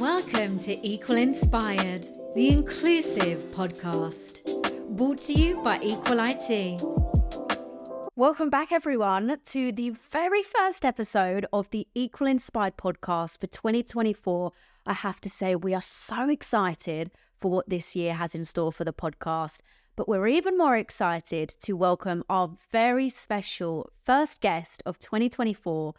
Welcome to Equal Inspired, the inclusive podcast, brought to you by Equal IT. Welcome back, everyone, to the very first episode of the Equal Inspired podcast for 2024. I have to say, we are so excited for what this year has in store for the podcast, but we're even more excited to welcome our very special first guest of 2024.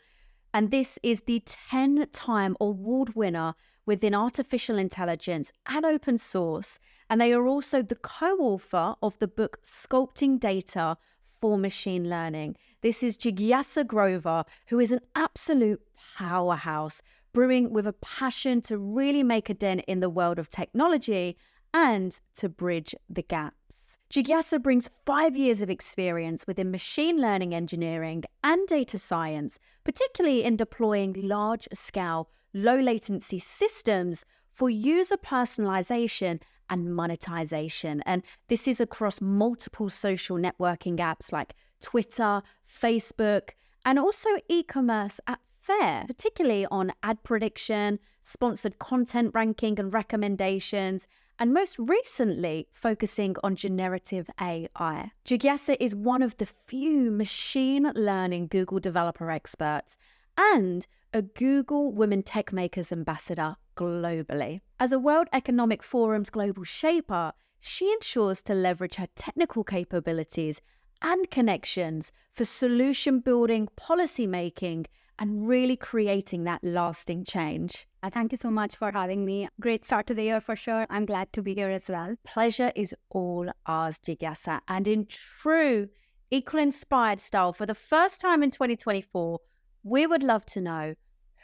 And this is the 10-time award winner within artificial intelligence and open source. And they are also the co-author of the book Sculpting Data for Machine Learning. This is Jigyasa Grover, who is an absolute powerhouse, brewing with a passion to really make a dent in the world of technology and to bridge the gaps. Jigyasa brings 5 years of experience within machine learning engineering and data science, particularly in deploying large-scale, low-latency systems for user personalization and monetization. And this is across multiple social networking apps like Twitter, Facebook, and also e-commerce at Fair, particularly on ad prediction, sponsored content ranking and recommendations, and most recently focusing on generative AI. Jigyasa is one of the few machine learning Google developer experts and a Google Women Techmakers ambassador globally. As a World Economic Forum's global shaper, she ensures to leverage her technical capabilities and connections for solution building, policy making, and really creating that lasting change. Thank you so much for having me. Great start to the year for sure. I'm glad to be here as well. Pleasure is all ours, Jigyasa. And in true Equal Inspired style, for the first time in 2024, we would love to know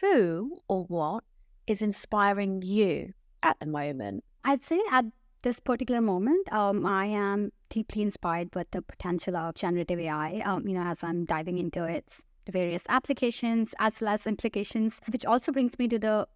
who or what is inspiring you at the moment. I'd say at this particular moment, I am deeply inspired with the potential of generative AI, as I'm diving into its various applications as well as implications, which also brings me to the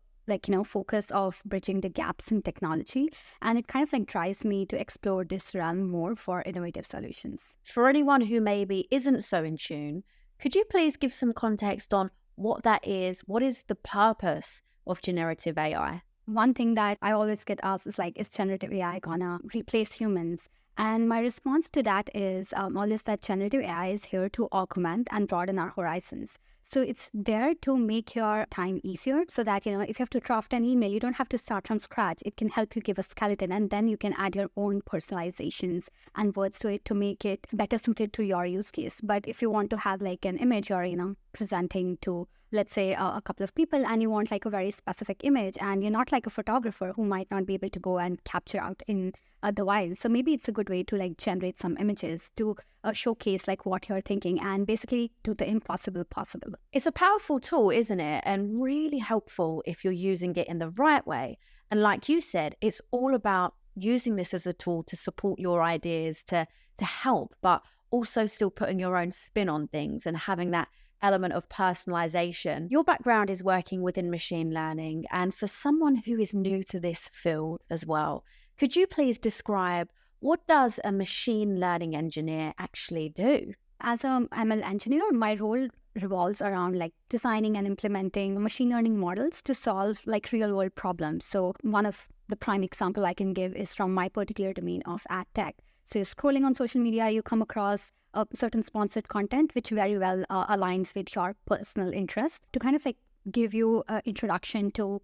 focus of bridging the gaps in technology. And it kind of drives me to explore this realm more for innovative solutions. For anyone who maybe isn't so in tune, could you please give some context on what that is? What is the purpose of generative AI? One thing that I always get asked is generative AI gonna replace humans? And my response to that is always that generative AI is here to augment and broaden our horizons. So it's there to make your time easier so that, if you have to draft an email, you don't have to start from scratch. It can help you give a skeleton and then you can add your own personalizations and words to it to make it better suited to your use case. But if you want to have an image or, presenting to, let's say, a couple of people and you want a very specific image and you're not a photographer who might not be able to go and capture out in the wild. So maybe it's a good way to generate some images to showcase what you're thinking and basically do the impossible possible. It's a powerful tool, isn't it? And really helpful if you're using it in the right way. And like you said, it's all about using this as a tool to support your ideas, to help, but also still putting your own spin on things and having that element of personalization. Your background is working within machine learning, and for someone who is new to this field as well, could you please describe what does a machine learning engineer actually do? As an ML engineer, my role revolves around designing and implementing machine learning models to solve real world problems. So one of the prime example I can give is from my particular domain of ad tech. So you're scrolling on social media, you come across certain sponsored content, which very well aligns with your personal interest to kind of give you an introduction to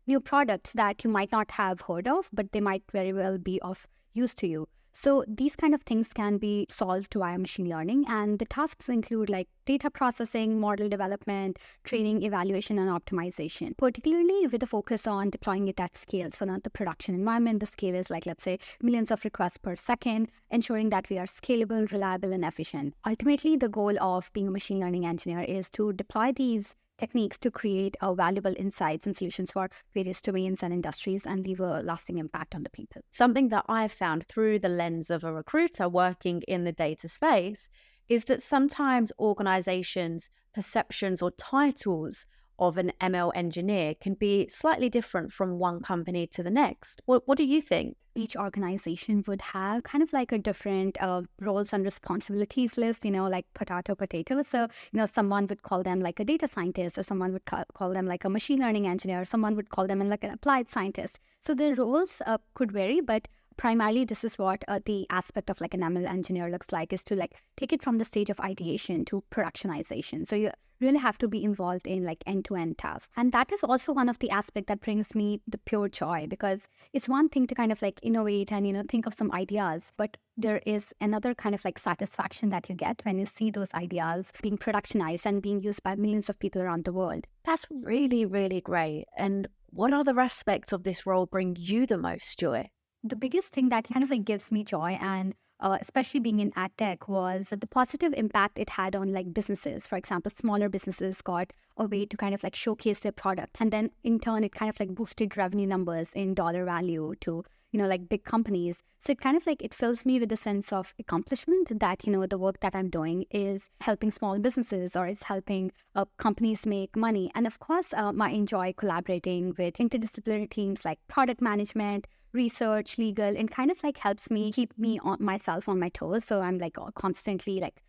new products that you might not have heard of, but they might very well be of use to you. So these kind of things can be solved via machine learning, and the tasks include data processing, model development, training, evaluation, and optimization, particularly with a focus on deploying it at scale. So not the production environment, the scale is let's say millions of requests per second, ensuring that we are scalable, reliable, and efficient. Ultimately, the goal of being a machine learning engineer is to deploy these techniques to create valuable insights and solutions for various domains and industries and leave a lasting impact on the people. Something that I've found through the lens of a recruiter working in the data space is that sometimes organizations' perceptions or titles of an ML engineer can be slightly different from one company to the next. What do you think? Each organization would have kind of like a different roles and responsibilities list, like potato. So, someone would call them like a data scientist, or someone would call them like a machine learning engineer, or someone would call them like an applied scientist. So their roles could vary, but primarily this is what the aspect of like an ML engineer looks like, is to like take it from the stage of ideation to productionization. So you really have to be involved in like end-to-end tasks. And that is also one of the aspects that brings me the pure joy, because it's one thing to kind of like innovate and, think of some ideas, but there is another kind of like satisfaction that you get when you see those ideas being productionized and being used by millions of people around the world. That's really, really great. And what other aspects of this role bring you the most joy? The biggest thing that kind of like gives me joy, and especially being in ad tech, was the positive impact it had on like businesses. For example, smaller businesses got a way to kind of like showcase their products, and then in turn it kind of like boosted revenue numbers in dollar value to like big companies. So it kind of like, it fills me with a sense of accomplishment that the work that I'm doing is helping small businesses, or is helping companies make money. And of course, I enjoy collaborating with interdisciplinary teams like product management, research, legal, and kind of like helps me keep me on myself on my toes. So I'm like constantly like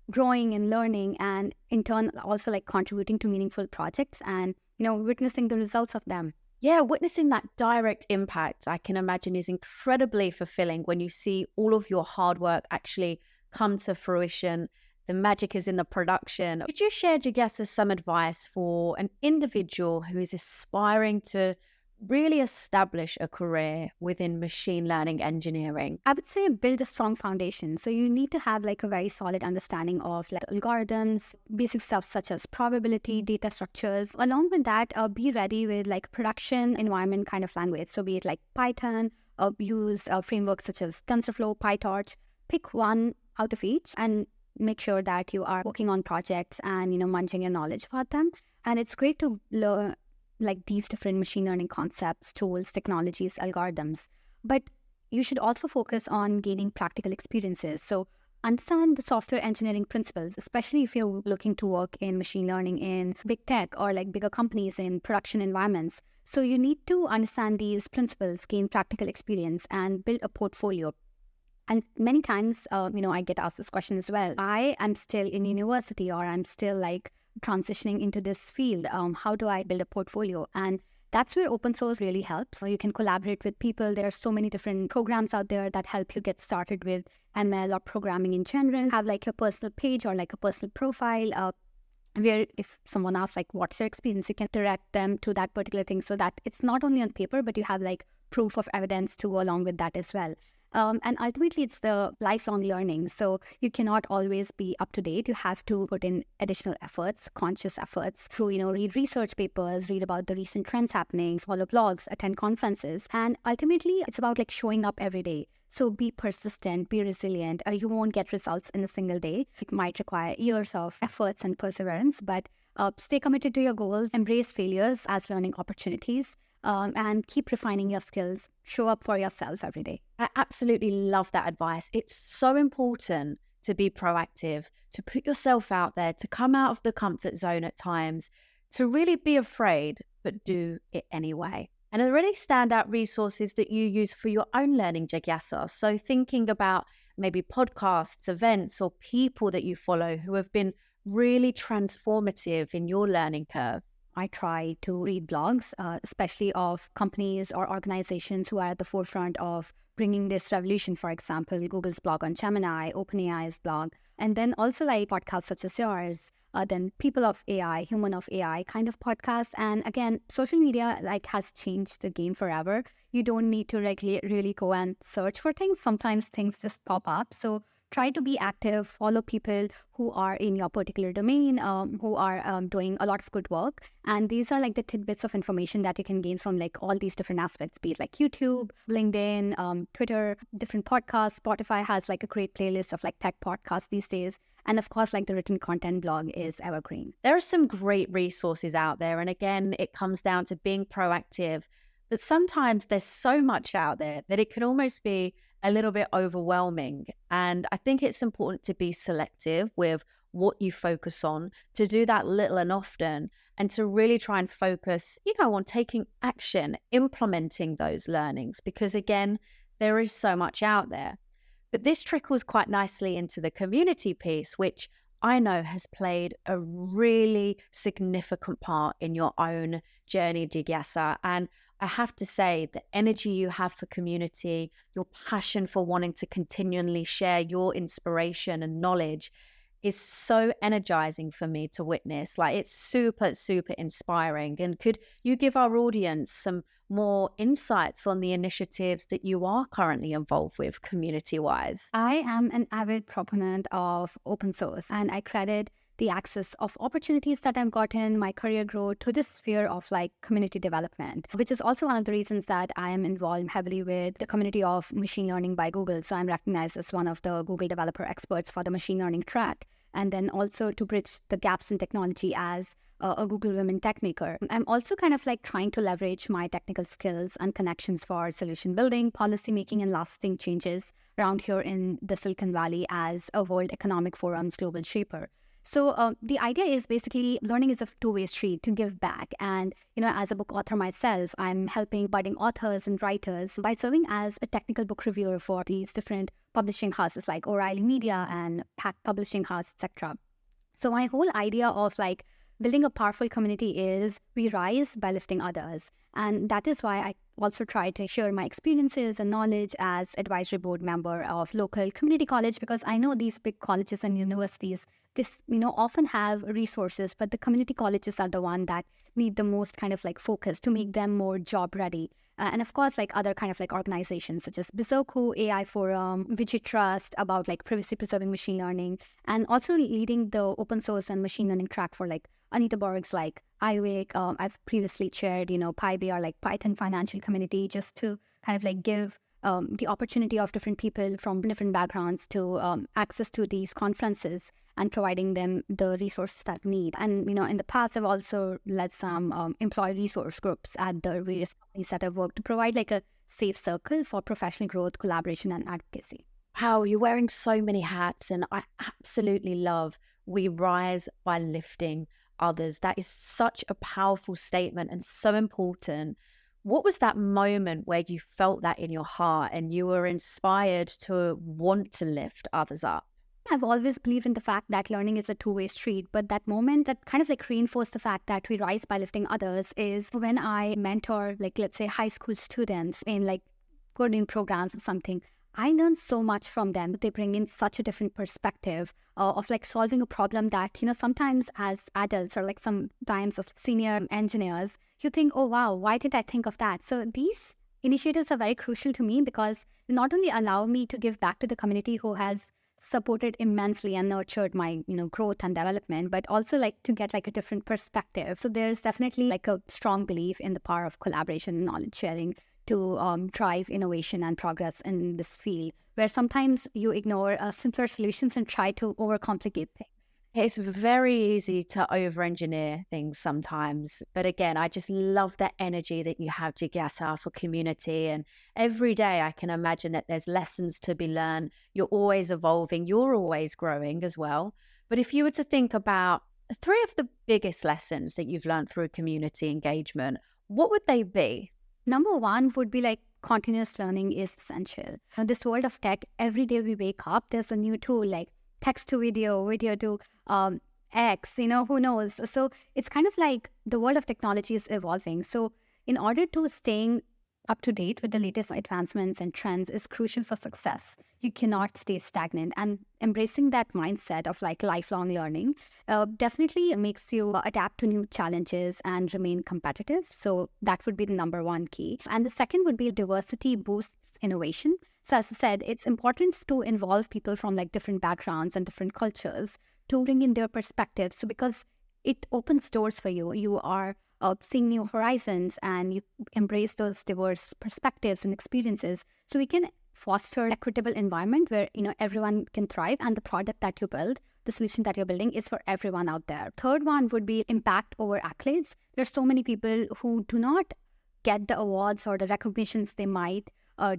growing and learning, and in turn also like contributing to meaningful projects and witnessing the results of them. Yeah, witnessing that direct impact, I can imagine, is incredibly fulfilling when you see all of your hard work actually come to fruition. The magic is in the production. Could you share, Jigyasa, some advice for an individual who is aspiring to really establish a career within machine learning engineering? I would say build a strong foundation. So you need to have like a very solid understanding of like algorithms, basic stuff such as probability, data structures. Along with that, be ready with like production environment kind of language. So be it like Python, use frameworks such as TensorFlow, PyTorch. Pick one out of each and make sure that you are working on projects and munching your knowledge about them. And it's great to learn like these different machine learning concepts, tools, technologies, algorithms. But you should also focus on gaining practical experiences. So understand the software engineering principles, especially if you're looking to work in machine learning in big tech or like bigger companies in production environments. So you need to understand these principles, gain practical experience, and build a portfolio. And many times, I get asked this question as well. I am still in university, or I'm still like transitioning into this field. How do I build a portfolio? And that's where open source really helps. So you can collaborate with people. There are so many different programs out there that help you get started with ML or programming in general. Have like your personal page or like a personal profile, where if someone asks like, what's your experience, you can direct them to that particular thing, so that it's not only on paper, but you have like proof of evidence to go along with that as well. And ultimately, it's the lifelong learning. So you cannot always be up to date. You have to put in additional efforts, conscious efforts through, read research papers, read about the recent trends happening, follow blogs, attend conferences. And ultimately, it's about like showing up every day. So be persistent, be resilient. You won't get results in a single day. It might require years of efforts and perseverance, but stay committed to your goals, embrace failures as learning opportunities. And keep refining your skills. Show up for yourself every day. I absolutely love that advice. It's so important to be proactive, to put yourself out there, to come out of the comfort zone at times, to really be afraid, but do it anyway. And are there any standout resources that you use for your own learning, Jigyasa? So thinking about maybe podcasts, events, or people that you follow who have been really transformative in your learning curve. I try to read blogs, especially of companies or organizations who are at the forefront of bringing this revolution. For example, Google's blog on Gemini, OpenAI's blog, and then also like podcasts such as yours, then People of AI, Human of AI kind of podcasts. And again, social media like has changed the game forever. You don't need to really go and search for things. Sometimes things just pop up. So try to be active, follow people who are in your particular domain, who are doing a lot of good work. And these are like the tidbits of information that you can gain from like all these different aspects, be it like YouTube, LinkedIn, Twitter, different podcasts. Spotify has like a great playlist of like tech podcasts these days. And of course, like the written content blog is evergreen. There are some great resources out there. And again, it comes down to being proactive. But sometimes there's so much out there that it can almost be a little bit overwhelming. And I think it's important to be selective with what you focus on, to do that little and often, and to really try and focus, on taking action, implementing those learnings, because again, there is so much out there. But this trickles quite nicely into the community piece, which I know has played a really significant part in your own journey, Jigyasa. And I have to say, the energy you have for community, your passion for wanting to continually share your inspiration and knowledge is so energizing for me to witness. Like, it's super, super inspiring. And could you give our audience some more insights on the initiatives that you are currently involved with community-wise? I am an avid proponent of open source, and I credit the access of opportunities that I've gotten, my career growth, to this sphere of like community development, which is also one of the reasons that I am involved heavily with the community of machine learning by Google. So I'm recognized as one of the Google developer experts for the machine learning track, and then also to bridge the gaps in technology as a Google Women Techmaker. I'm also kind of like trying to leverage my technical skills and connections for solution building, policy making, and lasting changes around here in the Silicon Valley as a World Economic Forum's global shaper. So the idea is basically learning is a two-way street to give back. And, as a book author myself, I'm helping budding authors and writers by serving as a technical book reviewer for these different publishing houses like O'Reilly Media and Pack Publishing House, etc. So my whole idea of like building a powerful community is we rise by lifting others. And that is why I also try to share my experiences and knowledge as advisory board member of local community college, because I know these big colleges and universities, often have resources, but the community colleges are the one that need the most kind of like focus to make them more job ready. And of course, like other kind of like organizations such as Bizoku, AI Forum, Vijay Trust about like privacy preserving machine learning, and also leading the open source and machine learning track for like Anita Borg's like IWIC. I've previously chaired, PyBR, like Python financial community, just to kind of like give the opportunity of different people from different backgrounds to access to these conferences and providing them the resources that need. And, in the past, I've also led some employee resource groups at the various companies that I've worked to provide like a safe circle for professional growth, collaboration, and advocacy. Wow, you're wearing so many hats, and I absolutely love we rise by lifting others. That is such a powerful statement and so important. What was that moment where you felt that in your heart and you were inspired to want to lift others up? I've always believed in the fact that learning is a two-way street, but that moment that kind of like reinforced the fact that we rise by lifting others is when I mentor, like, let's say high school students in like coding programs or something. I learned so much from them. They bring in such a different perspective of like solving a problem that, sometimes as adults or like sometimes as senior engineers, you think, oh, wow, why did I think of that? So these initiatives are very crucial to me because they not only allow me to give back to the community who has supported immensely and nurtured my, growth and development, but also like to get like a different perspective. So there's definitely like a strong belief in the power of collaboration and knowledge sharing to drive innovation and progress in this field, where sometimes you ignore simpler solutions and try to overcomplicate things. It's very easy to over-engineer things sometimes. But again, I just love that energy that you have, Jigyasa, for community. And every day I can imagine that there's lessons to be learned. You're always evolving. You're always growing as well. But if you were to think about 3 of the biggest lessons that you've learned through community engagement, what would they be? Number 1 would be like continuous learning is essential. In this world of tech, every day we wake up, there's a new tool like text to video, video to X, who knows? So it's kind of like the world of technology is evolving. So in order to staying up to date with the latest advancements and trends is crucial for success. You cannot stay stagnant, and embracing that mindset of like lifelong learning definitely makes you adapt to new challenges and remain competitive. So that would be the number 1 key. And the second would be diversity boosts innovation. So as I said, it's important to involve people from like different backgrounds and different cultures to bring in their perspectives. So because it opens doors for you. You are seeing new horizons and you embrace those diverse perspectives and experiences. So we can foster an equitable environment where, everyone can thrive and the product that you build, the solution that you're building is for everyone out there. Third one would be impact over accolades. There's so many people who do not get the awards or the recognitions they might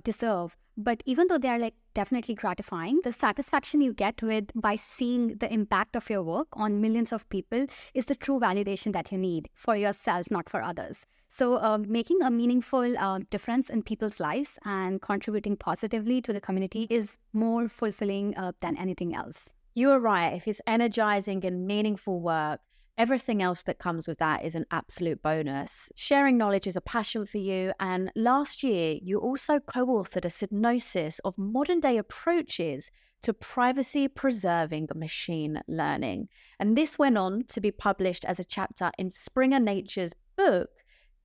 deserve But even though they are like definitely gratifying, the satisfaction you get with by seeing the impact of your work on millions of people is the true validation that you need for yourself, not for others. So making a meaningful difference in people's lives and contributing positively to the community is more fulfilling than anything else. You are right. If it's energizing and meaningful work, everything else that comes with that is an absolute bonus. Sharing knowledge is a passion for you. And last year, you also co-authored a synopsis of modern-day approaches to privacy-preserving machine learning. And this went on to be published as a chapter in Springer Nature's book,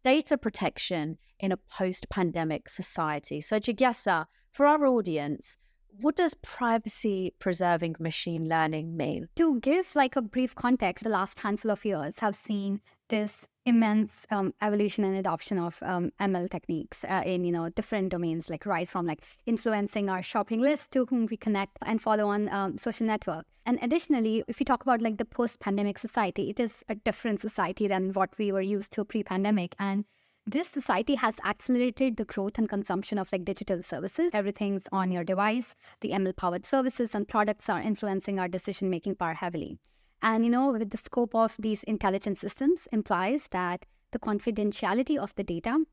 Data Protection in a Post-Pandemic Society. So Jigyasa, for our audience, what does privacy-preserving machine learning mean? To give like a brief context, the last handful of years have seen this immense evolution and adoption of ML techniques in different domains, like right from like influencing our shopping list to whom we connect and follow on social network. And additionally, if we talk about like the post-pandemic society, it is a different society than what we were used to pre-pandemic. And this society has accelerated the growth and consumption of like digital services. Everything's on your device. The ML-powered services and products are influencing our decision-making power heavily. And, with the scope of these intelligent systems implies that the confidentiality of the data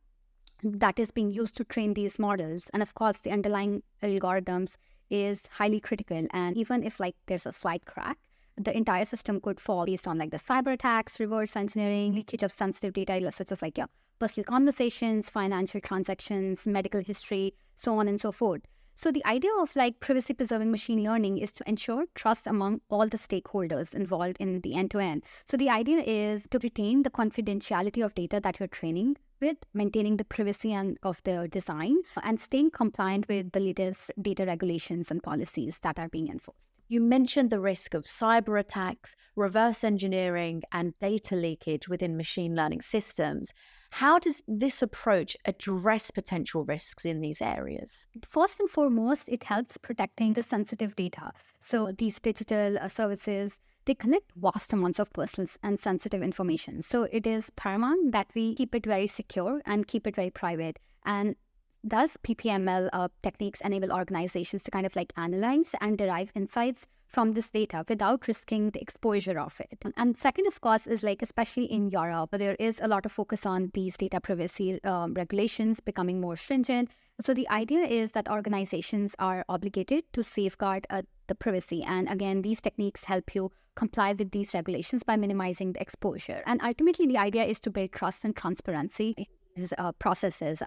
that is being used to train these models, and of course, the underlying algorithms is highly critical. And even if like there's a slight crack, the entire system could fall based on like the cyber attacks, reverse engineering, leakage of sensitive data, such as like personal conversations, financial transactions, medical history, so on and so forth. So the idea of like privacy preserving machine learning is to ensure trust among all the stakeholders involved in the end-to-end. So the idea is to retain the confidentiality of data that you're training with, maintaining the privacy of the design, and staying compliant with the latest data regulations and policies that are being enforced. You mentioned the risk of cyber attacks, reverse engineering, and data leakage within machine learning systems. How does this approach address potential risks in these areas? First and foremost, it helps protecting the sensitive data. So these digital services, they collect vast amounts of personal and sensitive information. So it is paramount that we keep it very secure and keep it very private. And thus, PPML techniques enable organizations to kind of like analyze and derive insights from this data without risking the exposure of it. And second, of course, is like, especially in Europe, there is a lot of focus on these data privacy regulations becoming more stringent. So the idea is that organizations are obligated to safeguard the privacy. And again, these techniques help you comply with these regulations by minimizing the exposure. And ultimately, the idea is to build trust and transparency in these processes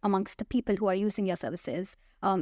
amongst the people who are using your services,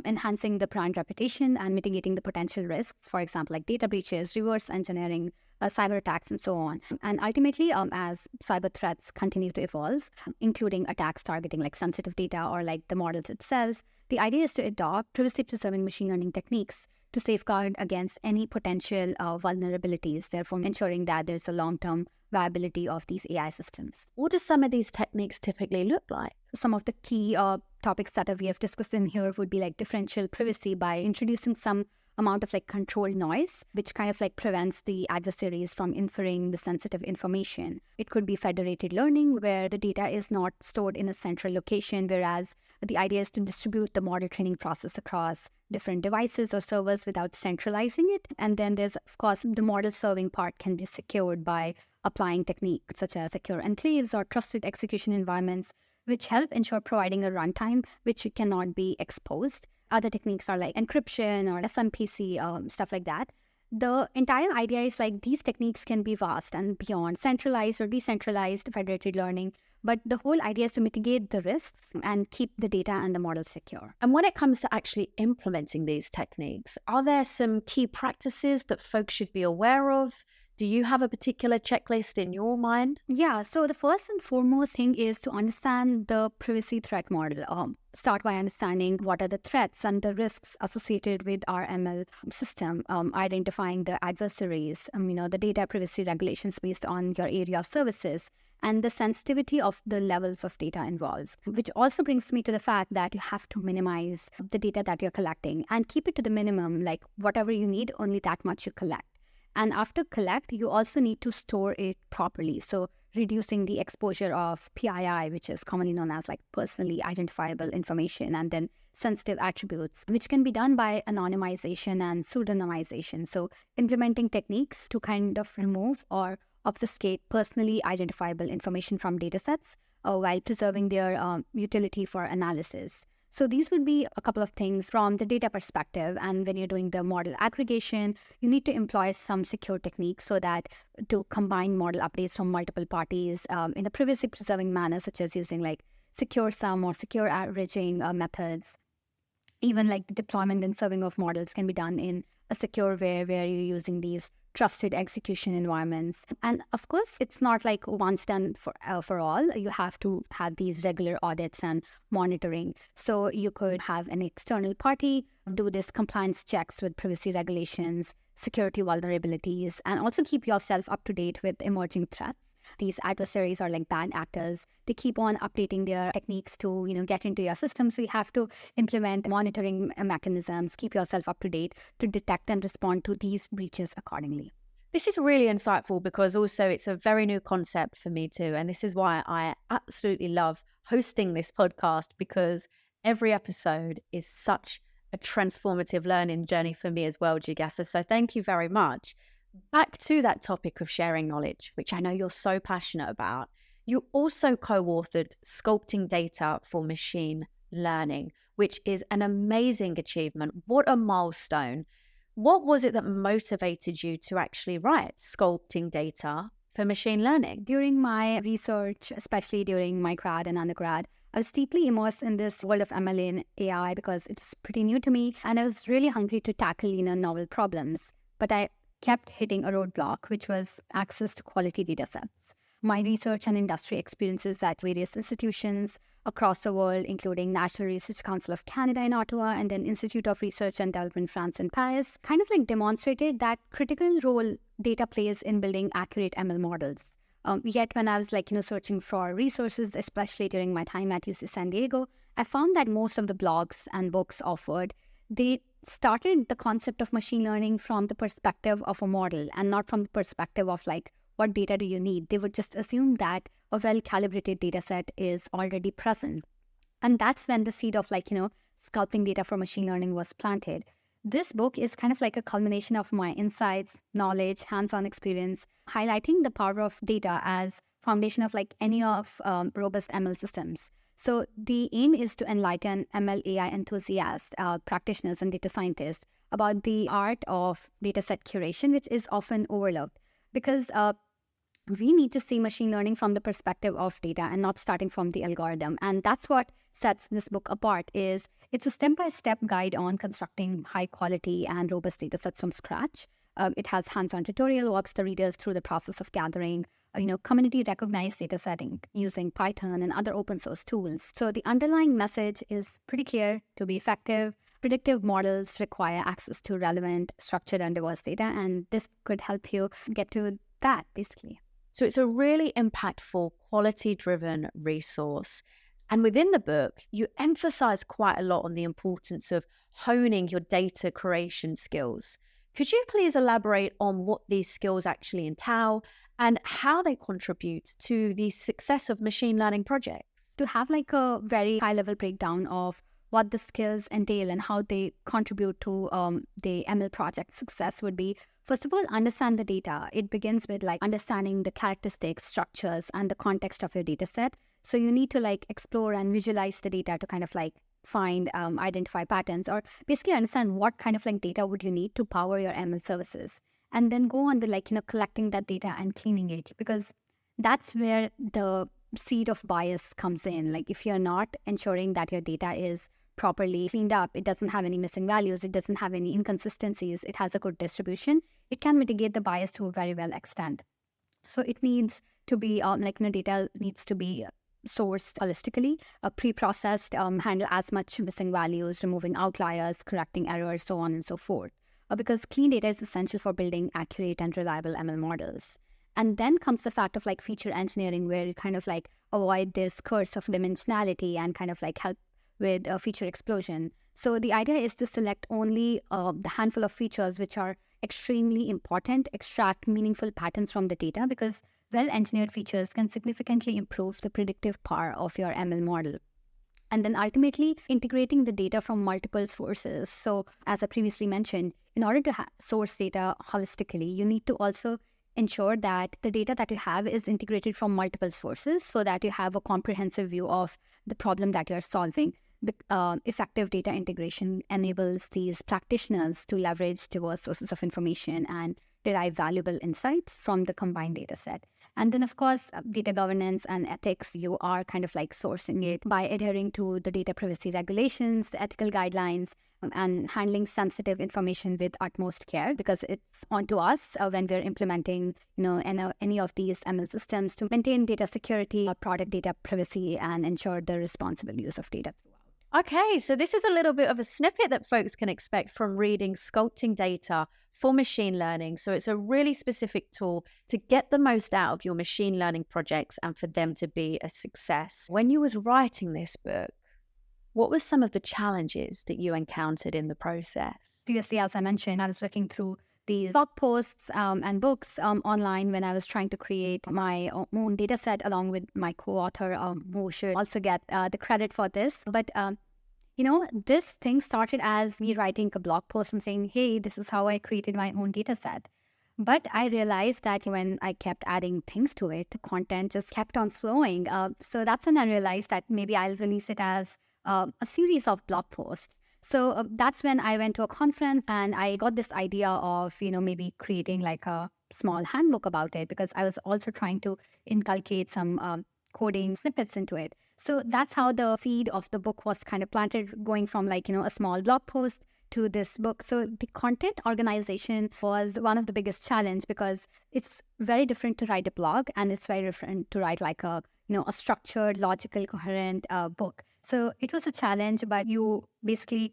enhancing the brand reputation and mitigating the potential risks, for example, like data breaches, reverse engineering, cyber attacks, and so on. And ultimately, as cyber threats continue to evolve, including attacks targeting like sensitive data or like the models itself, the idea is to adopt privacy-preserving machine learning techniques to safeguard against any potential vulnerabilities, therefore ensuring that there's a long-term viability of these AI systems. What do some of these techniques typically look like? Some of the key topics that we have discussed in here would be like differential privacy by introducing some amount of like controlled noise, which kind of like prevents the adversaries from inferring the sensitive information. It could be federated learning, where the data is not stored in a central location, whereas the idea is to distribute the model training process across different devices or servers without centralizing it. And then there's, of course, the model serving part can be secured by applying techniques such as secure enclaves or trusted execution environments, which help ensure providing a runtime which cannot be exposed. Other techniques are like encryption or SMPC, stuff like that. The entire idea is like these techniques can be vast and beyond centralized or decentralized federated learning, but the whole idea is to mitigate the risks and keep the data and the model secure. And when it comes to actually implementing these techniques, are there some key practices that folks should be aware of? Do you have a particular checklist in your mind? Yeah, so the first and foremost thing is to understand the privacy threat model. Start by understanding what are the threats and the risks associated with our ML system, identifying the adversaries, the data privacy regulations based on your area of services, and the sensitivity of the levels of data involved, which also brings me to the fact that you have to minimize the data that you're collecting and keep it to the minimum, like whatever you need, only that much you collect. And after collect, you also need to store it properly. So reducing the exposure of PII, which is commonly known as like personally identifiable information, and then sensitive attributes, which can be done by anonymization and pseudonymization. So implementing techniques to kind of remove or obfuscate personally identifiable information from datasets while preserving their utility for analysis. So these would be a couple of things from the data perspective. And when you're doing the model aggregation, you need to employ some secure techniques so that to combine model updates from multiple parties in a privacy preserving manner, such as using like secure sum or secure averaging methods. Even like the deployment and serving of models can be done in a secure way where you're using these trusted execution environments. And of course, it's not like once done for all. You have to have these regular audits and monitoring. So you could have an external party do this compliance checks with privacy regulations, security vulnerabilities, and also keep yourself up to date with emerging threats. These adversaries are like bad actors. They keep on updating their techniques to, get into your system. So you have to implement monitoring mechanisms, keep yourself up to date to detect and respond to these breaches accordingly. This is really insightful because also it's a very new concept for me too. And this is why I absolutely love hosting this podcast, because every episode is such a transformative learning journey for me as well, Jigyasa. So thank you very much. Back to that topic of sharing knowledge, which I know you're so passionate about. You also co-authored Sculpting Data for Machine Learning, which is an amazing achievement. What a milestone. What was it that motivated you to actually write Sculpting Data for Machine Learning? During my research, especially during my grad and undergrad, I was deeply immersed in this world of ML and AI because it's pretty new to me, and I was really hungry to tackle novel problems. But I kept hitting a roadblock, which was access to quality data sets. My research and industry experiences at various institutions across the world, including National Research Council of Canada in Ottawa and then Institute of Research and Development France in Paris, kind of like demonstrated that critical role data plays in building accurate ML models. Yet when I was searching for resources, especially during my time at UC San Diego, I found that most of the blogs and books offered, they started the concept of machine learning from the perspective of a model and not from the perspective of what data do you need. They would just assume that a well-calibrated data set is already present. And that's when the seed of sculpting data for machine learning was planted. This book is kind of like a culmination of my insights, knowledge, hands-on experience, highlighting the power of data as foundation of any of robust ML systems. So the aim is to enlighten ML AI enthusiasts, practitioners, and data scientists about the art of dataset curation, which is often overlooked, because we need to see machine learning from the perspective of data and not starting from the algorithm. And that's what sets this book apart. Is it's a step-by-step guide on constructing high quality and robust data sets from scratch. It has hands-on tutorial, walks the readers through the process of gathering community recognized data setting using Python and other open source tools. So the underlying message is pretty clear. To be effective, predictive models require access to relevant, structured, and diverse data, and this could help you get to that, basically. So it's a really impactful, quality-driven resource. And within the book, you emphasize quite a lot on the importance of honing your data creation skills. Could you please elaborate on what these skills actually entail and how they contribute to the success of machine learning projects? To have a very high-level breakdown of what the skills entail and how they contribute to the ML project success would be, first of all, understand the data. It begins with understanding the characteristics, structures, and the context of your data set. So you need to explore and visualize the data to kind of find, identify patterns, or basically understand what kind of data would you need to power your ML services. And then go on with collecting that data and cleaning it, because that's where the seed of bias comes in. If you're not ensuring that your data is properly cleaned up, it doesn't have any missing values, it doesn't have any inconsistencies, it has a good distribution, it can mitigate the bias to a very well extent. So it needs to be, data needs to be sourced holistically, pre-processed, handle as much missing values, removing outliers, correcting errors, so on and so forth. Because clean data is essential for building accurate and reliable ML models. And then comes the fact of feature engineering, where you kind of avoid this curse of dimensionality and kind of help with a feature explosion. So the idea is to select only the handful of features which are extremely important, extract meaningful patterns from the data, because well-engineered features can significantly improve the predictive power of your ML model. And then ultimately integrating the data from multiple sources. So as I previously mentioned, in order to source data holistically, you need to also ensure that the data that you have is integrated from multiple sources so that you have a comprehensive view of the problem that you're solving. The effective data integration enables these practitioners to leverage diverse sources of information and derive valuable insights from the combined data set. And then, of course, data governance and ethics, you are kind of like sourcing it by adhering to the data privacy regulations, the ethical guidelines, and handling sensitive information with utmost care, because it's onto us when we're implementing, any of these ML systems to maintain data security, product data privacy, and ensure the responsible use of data. Okay, so this is a little bit of a snippet that folks can expect from reading Sculpting Data for Machine Learning. So it's a really specific tool to get the most out of your machine learning projects and for them to be a success. When you was writing this book, what were some of the challenges that you encountered in the process? Previously, as I mentioned, I was looking through these blog posts and books online when I was trying to create my own data set along with my co-author, who should also get the credit for this. But this thing started as me writing a blog post and saying, hey, this is how I created my own data set. But I realized that when I kept adding things to it, the content just kept on flowing. So that's when I realized that maybe I'll release it as a series of blog posts. So that's when I went to a conference and I got this idea of, maybe creating like a small handbook about it, because I was also trying to inculcate some coding snippets into it. So that's how the seed of the book was kind of planted, going from a small blog post to this book. So the content organization was one of the biggest challenge, because it's very different to write a blog and it's very different to write like a structured, logical, coherent book. So it was a challenge, but you basically,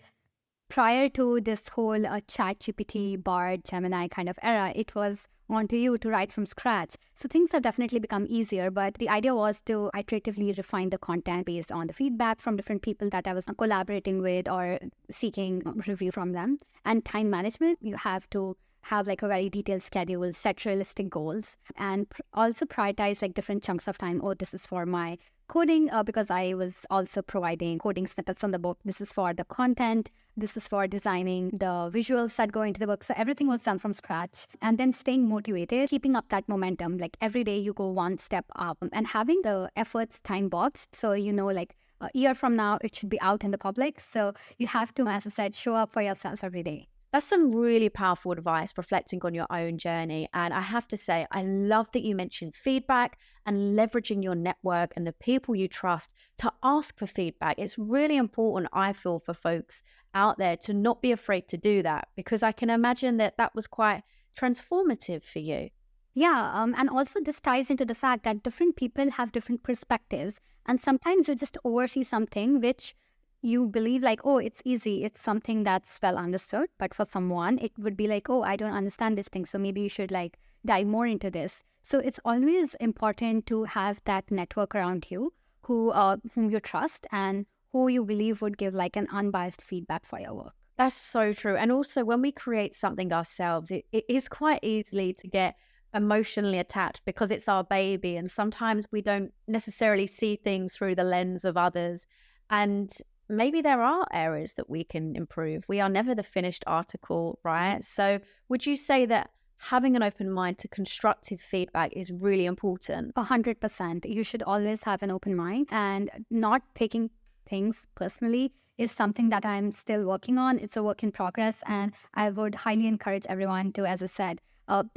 prior to this whole ChatGPT, Bard, Gemini kind of era, it was onto you to write from scratch. So things have definitely become easier, but the idea was to iteratively refine the content based on the feedback from different people that I was collaborating with or seeking review from them. And time management, you have to have like a very detailed schedule, set realistic goals, and also prioritize like different chunks of time. Oh, this is for my coding, because I was also providing coding snippets on the book. This is for the content. This is for designing the visuals that go into the book. So everything was done from scratch. And then staying motivated, keeping up that momentum. Like every day you go one step up and having the efforts time boxed. So, like a year from now, it should be out in the public. So you have to, as I said, show up for yourself every day. That's some really powerful advice reflecting on your own journey. And I have to say, I love that you mentioned feedback and leveraging your network and the people you trust to ask for feedback. It's really important, I feel, for folks out there to not be afraid to do that, because I can imagine that was quite transformative for you. Yeah, and also this ties into the fact that different people have different perspectives. And sometimes you just oversee something which you believe like, oh, it's easy. It's something that's well understood. But for someone, it would be like, oh, I don't understand this thing. So maybe you should like dive more into this. So it's always important to have that network around you whom you trust and who you believe would give like an unbiased feedback for your work. That's so true. And also when we create something ourselves, it is quite easily to get emotionally attached because it's our baby. And sometimes we don't necessarily see things through the lens of others. And maybe there are areas that we can improve. We are never the finished article, right? So would you say that having an open mind to constructive feedback is really important? 100%. You should always have an open mind, and not taking things personally is something that I'm still working on. It's a work in progress, and I would highly encourage everyone to, as I said,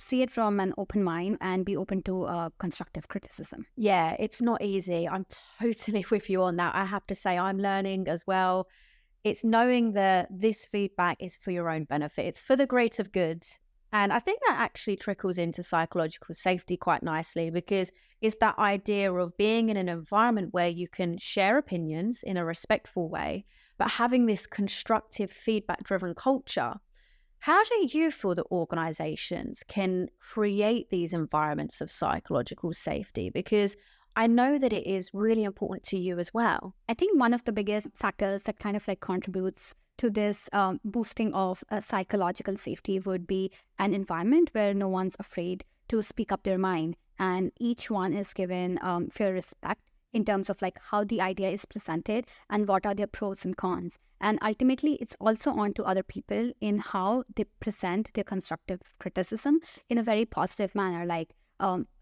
see it from an open mind and be open to constructive criticism. Yeah, it's not easy. I'm totally with you on that. I have to say I'm learning as well. It's knowing that this feedback is for your own benefit. It's for the greater good. And I think that actually trickles into psychological safety quite nicely, because it's that idea of being in an environment where you can share opinions in a respectful way, but having this constructive feedback-driven culture. How do you feel that organizations can create these environments of psychological safety? Because I know that it is really important to you as well. I think one of the biggest factors that kind of like contributes to this boosting of psychological safety would be an environment where no one's afraid to speak up their mind. and each one is given fair respect in terms of like how the idea is presented and what are their pros and cons. And ultimately, it's also on to other people in how they present their constructive criticism in a very positive manner, like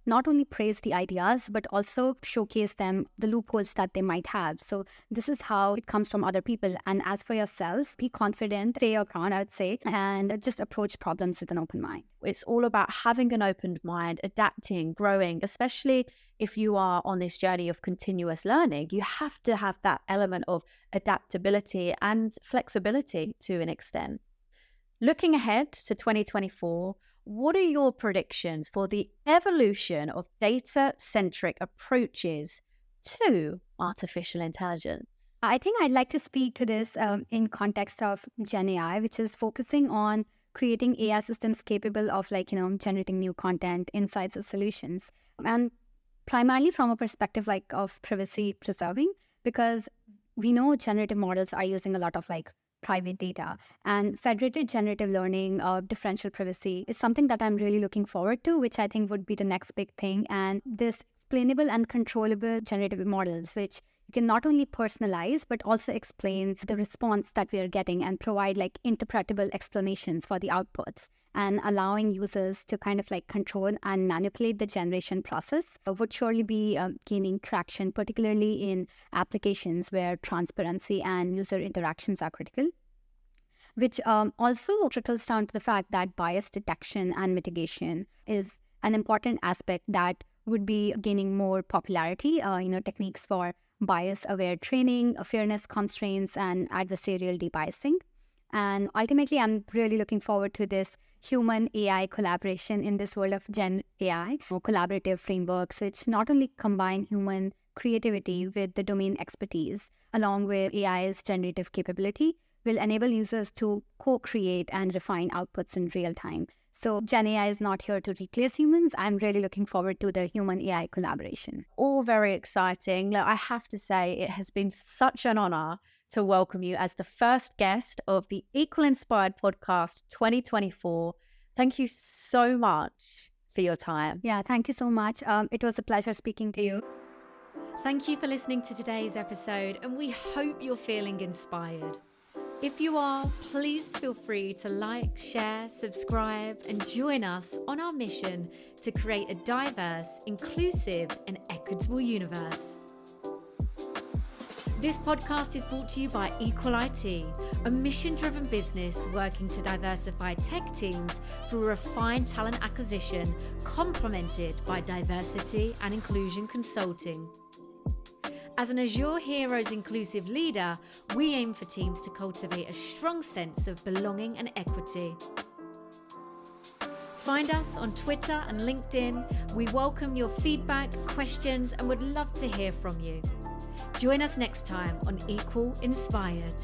not only praise the ideas, but also showcase them the loopholes that they might have. So this is how it comes from other people. And as for yourself, be confident, stay your ground, I would say, and just approach problems with an open mind. It's all about having an open mind, adapting, growing, especially if you are on this journey of continuous learning. You have to have that element of adaptability and flexibility to an extent. Looking ahead to 2024, what are your predictions for the evolution of data-centric approaches to artificial intelligence? I think I'd like to speak to this in context of Gen AI, which is focusing on creating AI systems capable of generating new content, insights, or solutions. And primarily from a perspective of privacy preserving, because we know generative models are using a lot of private data, and federated generative learning, differential privacy is something that I'm really looking forward to, which I think would be the next big thing. And this explainable and controllable generative models, which you can not only personalize, but also explain the response that we are getting and provide interpretable explanations for the outputs, and allowing users to control and manipulate the generation process would surely be gaining traction, particularly in applications where transparency and user interactions are critical, which also trickles down to the fact that bias detection and mitigation is an important aspect that would be gaining more popularity. Techniques for bias-aware training, fairness constraints, and adversarial debiasing. And ultimately, I'm really looking forward to this human-AI collaboration in this world of Gen AI, collaborative frameworks, which not only combine human creativity with the domain expertise, along with AI's generative capability, will enable users to co-create and refine outputs in real time. So Gen AI is not here to replace humans. I'm really looking forward to the human-AI collaboration. All very exciting. Look, I have to say, it has been such an honor to welcome you as the first guest of the Equal Inspired Podcast 2024. Thank you so much for your time. Yeah, thank you so much. It was a pleasure speaking to you. Thank you for listening to today's episode, and we hope you're feeling inspired. If you are, please feel free to like, share, subscribe, and join us on our mission to create a diverse, inclusive, and equitable universe. This podcast is brought to you by Equal IT, a mission-driven business working to diversify tech teams through refined talent acquisition, complemented by diversity and inclusion consulting. As an Azure Heroes inclusive leader, we aim for teams to cultivate a strong sense of belonging and equity. Find us on Twitter and LinkedIn. We welcome your feedback, questions, and would love to hear from you. Join us next time on Equal Inspired.